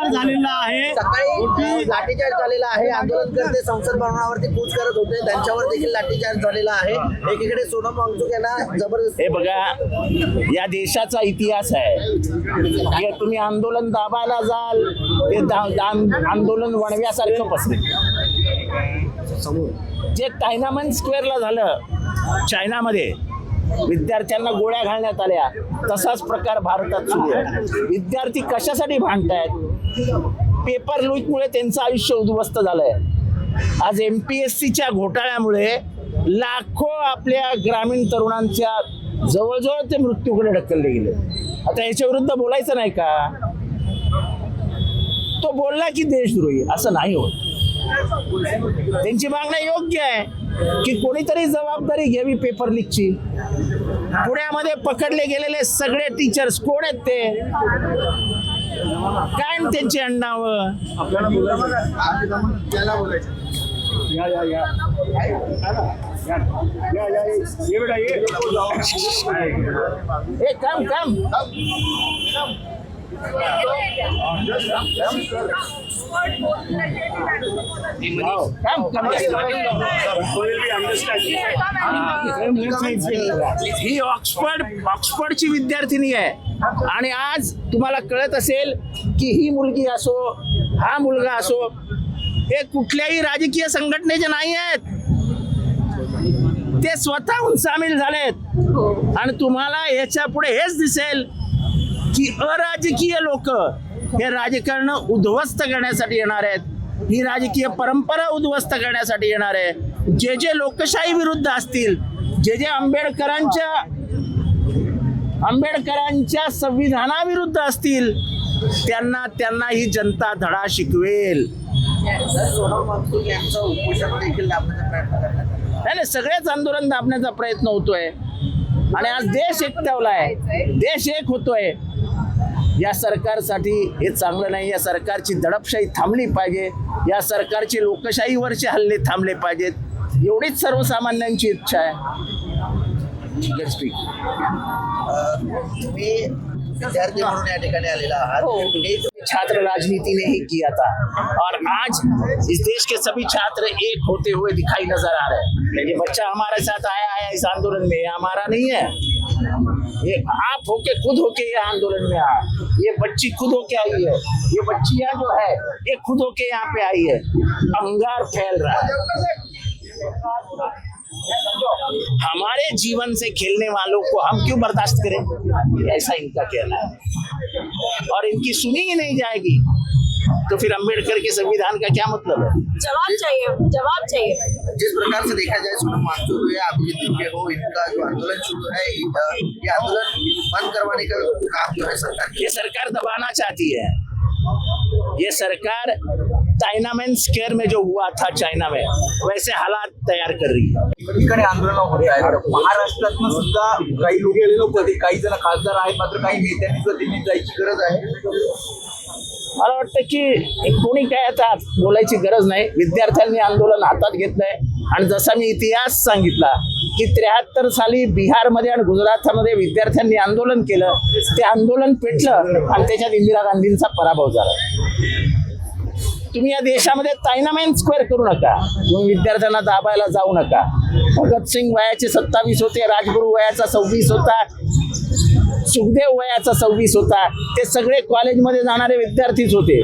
लाठीचार्ज झालेला आहे. सकाळी लाठीचार्ज झालेला आहे. आंदोलनकर्ते संसद भवनावरती कूच करत होते, त्यांच्यावर देखील लाठीचार्ज झालेला आहे. एकीकडे सोनम वांगचुक यांना जबरदस्त. हे बघा, या देशाचा इतिहास आहे की तुम्ही आंदोलन दाबायला जाल ते आंदोलन वणव्यासारखं पसरेल. जे टायनामन स्क्वेअरला झालं चायनामध्ये, विद्यार्थ्यांना गोळ्या घालण्यात आल्या, तसाच प्रकार भारतात सुरू आहे. विद्यार्थी कशासाठी भांडतायत? पेपर लीकमुळे त्यांचं आयुष्य उद्ध्वस्त झालंय. आज MPSCच्या घोटाळ्यामुळे लाखो आपल्या ग्रामीण तरुणांच्या जवळजवळ ते मृत्यूकडे ढकलले गेले. आता याच्या विरुद्ध बोलायचं नाही का? तो बोलला की देशद्रोही, असं नाही होत. त्यांची मागणी योग्य आहे की कोणीतरी जबाबदारी घ्यावी पेपर लीकची. पुण्यामध्ये पकडले गेलेले सगळे टीचर्स कोण आहेत? ते काय त्यांची अण्णावं? काम काम ही ऑक्सफर्डची विद्यार्थिनी आहे. आणि आज तुम्हाला कळत असेल की ही मुलगी असो, हा मुलगा असो, हे कुठल्याही राजकीय संघटनेचे नाही आहेत. ते स्वतःहून सामील झालेत. आणि तुम्हाला याच्या पुढे हेच दिसेल की अराजकीय लोक हे राजकारण उद्ध्वस्त करण्यासाठी येणार आहेत. ही राजकीय परंपरा उद्ध्वस्त करण्यासाठी येणार आहे. जे जे लोकशाही विरुद्ध असतील, जे जे आंबेडकरांच्या संविधानाविरुद्ध असतील, त्यांना ही जनता धडा शिकवेल. सोनम वांगचुक यांचं उपोषण देखील दाबण्याचा प्रयत्न करण्यात आला. नाही, सगळेच आंदोलन दाबण्याचा प्रयत्न होतोय. आणि आज देश एकवलाय, देश एक होतोय. या सरकारसाठी हे चांगलं नाही. या सरकारची दडपशाही थांबली पाहिजे. या सरकारचे लोकशाहीवरचे हल्ले थांबले पाहिजेत. एवढीच सर्वसामान्यांची इच्छा आहे. तुम्ही विद्यार्थी म्हणून या ठिकाणी आलेला आहात. छात्र राजनीति ने ही किया था और आज इस देश के सभी छात्र एक होते हुए दिखाई नजर आ रहे हैं. ये बच्चा हमारे साथ आया है इस आंदोलन में, हमारा नहीं है. ये आप होके खुद होके ये आंदोलन में आया. ये बच्ची खुद होके आई है. ये बच्चियां जो है ये खुद होके यहाँ पे आई है. अंगार फैल रहा है. हमारे जीवन से खेलने वालों को हम क्यों बर्दाश्त करें? ऐसा इनका कहना है. और इनकी सुनी ही नहीं जाएगी तो फिर अंबेडकर के संविधान का क्या मतलब है? जवाब चाहिए, जवाब चाहिए. जिस प्रकार से देखा जाए सोनम वांगचुक या अभिजीत के हो, इनका जो आंदोलन शुरू है, ये आंदोलन बंद करवाने का काम जो है सरकार, ये सरकार दबाना चाहती है. ये सरकार टायनामन स्क्वेअर में जो हुआ था चायना में, वैसे हालात तयार कर रही है. ठिकाणी आंदोलन होत आहे. महाराष्ट्रातून सुद्धा काही लोक, काही जण खासदार आहेत, मात्र काही नेत्यांनी प्रतिनिधी जायची गरज आहे. मला वाटतं की कोणी काय आता बोलायची गरज नाही. विद्यार्थ्यांनी आंदोलन हातात घेतलंय. आणि जसा मी इतिहास सांगितला की 73 साली बिहारमध्ये आणि गुजरातमध्ये विद्यार्थ्यांनी आंदोलन केलं. ते आंदोलन पेटलं आणि त्याच्यात इंदिरा गांधींचा पराभव झाला. तुम्ही या देशामध्ये टायनामन स्क्वेअर करू नका. तुम्ही विद्यार्थ्यांना दाबायला जाऊ नका. भगतसिंग वयाचे 27 होते, राजगुरू वयाचा 26 होता, सुखदेव वयाचा 26 होता. ते सगळे कॉलेजमध्ये जाणारे विद्यार्थीच होते.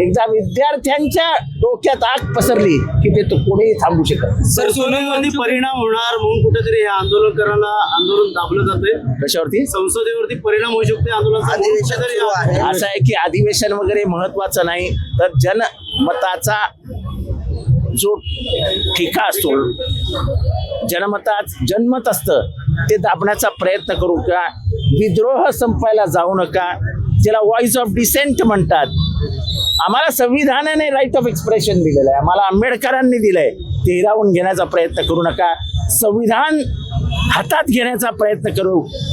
एकदा विद्यार्थ्यांच्या डोक्यात आग पसरली की ते तो कोणीही थांबू शकत. सर, सोनमवरती परिणाम होणार म्हणून कुठेतरी हे आंदोलकांना आंदोलन दाबलं जाते. कशावरती? संसदेवरती परिणाम होऊ शकते आंदोलन. अधिवेशन सुरू आहे. असं आहे की अधिवेशन वगैरे महत्वाचं नाही, तर जनमताचा जो ठिका असतो, जनमत असतं, ते दाबण्याचा प्रयत्न करू का. विद्रोह संपायला जाऊ नका. ज्याला व्हॉइस ऑफ डिसेंट म्हणतात. आम्हाला संविधानाने राईट ऑफ एक्सप्रेशन दिलेलं आहे. आम्हाला आंबेडकरांनी दिलंय. ते हिरावून घेण्याचा प्रयत्न करू नका. संविधान हातात घेण्याचा प्रयत्न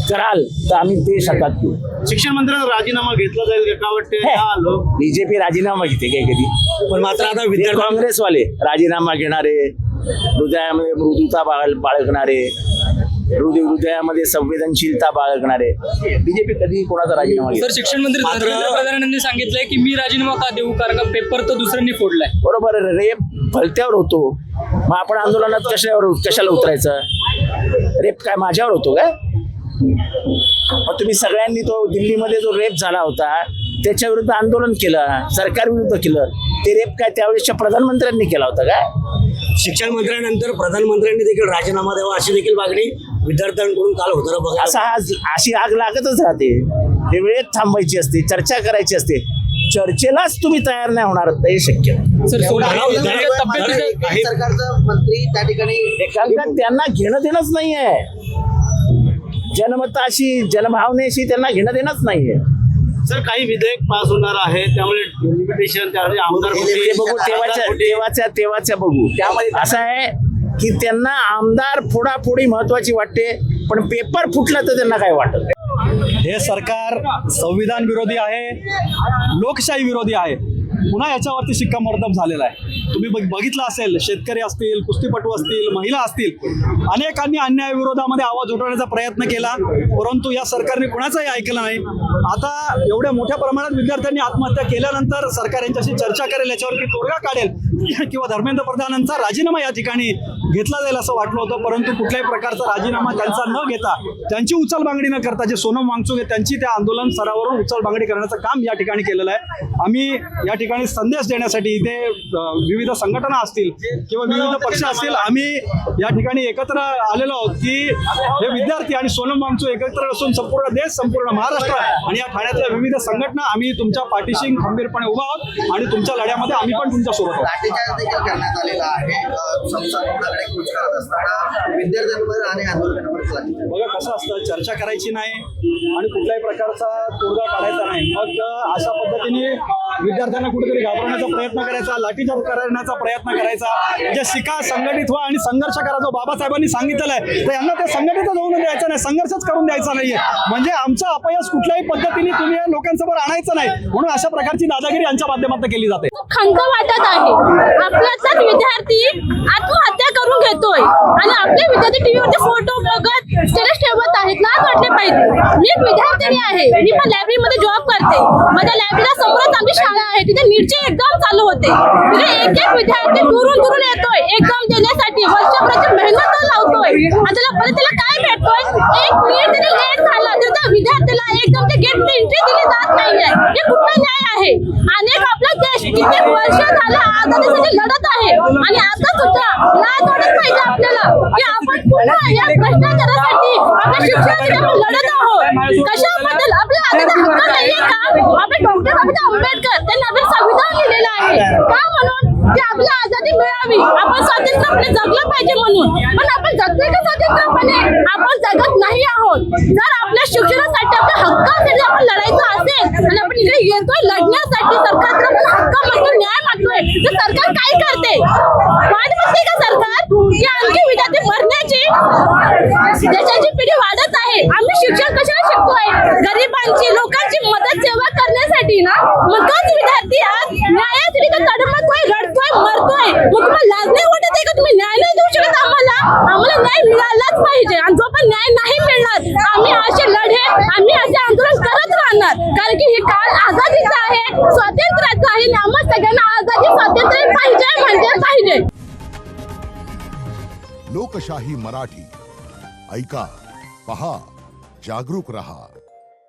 कराल तर आम्ही देश हातात घेऊ. शिक्षण मंत्र्यांचा राजीनामा घेतला जाईल का वाटते? बीजेपी राजीनामा घेते काय कधी? पण मात्र आता काँग्रेसवाले राजीनामा घेणारे, हृदयामध्ये मृदुता बाळगणारे, हृदयामध्ये संवेदनशीलता बाळगणारे. बीजेपी कधी कोणाचा राजीनामा घेत सर शिक्षण मंत्री धर्मेंद्र प्रधानांनी सांगितलंय की मी राजीनामा का देऊ, कारण का पेपर तर दुसऱ्यांनी फोडलाय. बरोबर. रेप भलत्यावर होतो, मग आपण आंदोलनात कशाला उतरायचं? रेप काय माझ्यावर होतो काय? मग तुम्ही सगळ्यांनी तो दिल्लीमध्ये जो रेप झाला होता त्याच्या विरुद्ध आंदोलन केलं, सरकार विरुद्ध केलं. ते रेप काय त्यावेळेसच्या प्रधानमंत्र्यांनी केला होता काय? शिक्षण मंत्र्यानंतर प्रधानमंत्र्यांनी देखील राजीनामा द्यावा अशी देखील मागणी विद्यार्थ्यांकडून काल होताना बघा. अशी आग लागतच राहते. हे वेळेत थांबायची असते, चर्चा करायची असते. चर्चेलाच तुम्ही तयार नाही होणार तर हे शक्य नाही. सर सरकारचा मंत्री त्या ठिकाणी कारण त्यांना घेणं देणंच नाहीये. जनमताशी जनभावनेशी त्यांना घेणं देणंच नाहीये. सर काही विधेयक पास होणार आहे त्यामुळे लिमिटेशन त्यामुळे आमदार ते बघू, तेव्हाच्या बघू. असं आहे की त्यांना आमदार फोडाफोडी महत्वाची वाटते, पण पेपर फुटला तर त्यांना काय वाटत? हे सरकार संविधान विरोधी आहे, लोकशाही विरोधी आहे. पुन्हा याच्यावरती शिक्कामोर्तब झालेला आहे. तुम्ही बघितलं असेल, शेतकरी असतील, कुस्तीपटू असतील, महिला असतील, अनेकांनी अन्यायाविरोधामध्ये आवाज उठवण्याचा प्रयत्न केला, परंतु या सरकारने कुणाचंही ऐकलं नाही. आता एवढ्या मोठ्या प्रमाणात विद्यार्थ्यांनी आत्महत्या केल्यानंतर सरकार यांच्याशी चर्चा करेल, याच्यावरती तोडगा काढेल किंवा धर्मेंद्र प्रधानांचा राजीनामा या ठिकाणी घेतला जाईल असं वाटलं होतं, परंतु कुठल्याही प्रकारचा राजीनामा त्यांचा न घेता, त्यांची उचलबांगडी न करता, जे सोनम वांगचुक आहे त्यांची त्या आंदोलन स्तरावरून उचलबांगडी करण्याचं काम या ठिकाणी केलेलं आहे. आम्ही या ठिकाणी संदेश देण्यासाठी इथे विविध संघटना असतील किंवा विविध पक्ष असतील, आम्ही या ठिकाणी एकत्र आलेलो आहोत की हे विद्यार्थी आणि सोनम वांगचुक एकत्र असून संपूर्ण देश, संपूर्ण महाराष्ट्र आणि या ठाण्यातल्या विविध संघटना आम्ही तुमच्या पाठीशी खंबीरपणे उभा आहोत आणि तुमच्या लढ्यामध्ये आम्ही पण तुमच्या सोबत आहोत. लाठीचार्ज देखील करण्यात आलेला आहे. संसद भवनाकडे कूच करत असताना विद्यार्थ्यांवर आणि आंदोलकांवर लाठीचार्ज. बघा कसं असतं, चर्चा करायची नाही आणि कुठल्याही प्रकारचा तोडगा काढायचा नाही. मग अशा पद्धतीने विद्यार्थ्यांना कुठेतरी घाबरवण्याचा प्रयत्न करायचा, लाठीचार्ज करण्याचा प्रयत्न करायचा. म्हणजे शिका, संघटित व्हा आणि संघर्ष करा, जो बाबासाहेबांनी सांगितलेलं आहे, तर यांना ते संघटित होऊन द्यायचं नाही, संघर्षच करून द्यायचा नाहीये. म्हणजे आमचं अपयश कुठल्याही पद्धतीने तुम्ही लोकांसमोर आणायचं नाही, म्हणून अशा प्रकारची दादागिरी यांच्या माध्यमातून केली जाते. खंत वाटत आहे. आपल्यातलाच विद्यार्थी आत्महत्या करून घेतोय आणि आपले विद्यार्थी टीव्हीवरचे फोटो बघत स्टेटस ठेवत आहेत. लाज वाटले पाहिजे. मी एक विद्यार्थिनी आहे, मी पण लायब्ररीमध्ये जॉब करते. माझ्या लायब्ररीला समोरच आमची शाळा आहे, तिथे नीटचे एक्झाम चालू होते. तिथे एक एक विद्यार्थी दुरून येतोय एक्झाम देण्यासाठी, वर्षभराची मेहनत लावतोय आणि त्याला काय भेटतोय? एक नीट जरी लेट झाला तर त्या विद्यार्थ्याला एकदमच्या गेट एंट्री दिली जात नाहीये. हे कुठला न्याय आहे? अनेक आपला देश कित्येक वर्ष झालं आझादीसाठी लढत आहे आणि आता सुद्धा लाज वाटत पाहिजे आपल्याला की आपण पुन्हा या भ्रष्टाचारासाठी आपल्या शिक्षणासाठी आपण लढत आहोत. कशाबद्दल? आपल्या आझादी हक्क नाहीये का? आपले डॉक्टर आंबेडकर त्यांनी आपलं संविधान लिहिलेलं आहे का? म्हणून की आपल्याला आझादी मिळावी, आपण स्वातंत्र्यपणे जगलं पाहिजे म्हणून. पण आपण जगतोय का स्वातंत्र्यपणे? आपण जगत नाही आहोत. जर आपल्या शिक्षणासाठी, आपल्या हक्कासाठी आपण लढायचं असेल आणि आपण इकडे येतोय लढण्यासाठी, सरकारकडे आपण हक्क मागतोय, न्याय मागतोय, तर सरकार काय करते? वाट बघते का सरकार की आणखी विद्यार्थी मरण्याची? देशाची पिढी वाढत आहे. आम्ही शिक्षण कशाला शिकतोय? गरिबांची, लोकांची मदत सेवा करण्यासाठी ना. मग तोच विद्यार्थी आज न्यायासाठी तर तडमतोय, रडतोय, मरतोय. मग तुम्हाला लाज नाही वाटत आहे का? तुम्ही न्याय नाही देऊ शकत आम्हाला? आम्हाला न्याय मिळालाच पाहिजे आणि जो पण न्याय नाही मिळणार, आम्ही असे लढे, आम्ही असे आंदोलन करत राहणार. कारण की हे काळ आझादीचं आहे, स्वातंत्र्याचं आहे आणि आम्हाला सगळ्यांना आझादी, स्वातंत्र्य पाहिजे म्हणजे पाहिजे. लोकशाही मराठी ऐका, पहा, जागरूक रहा.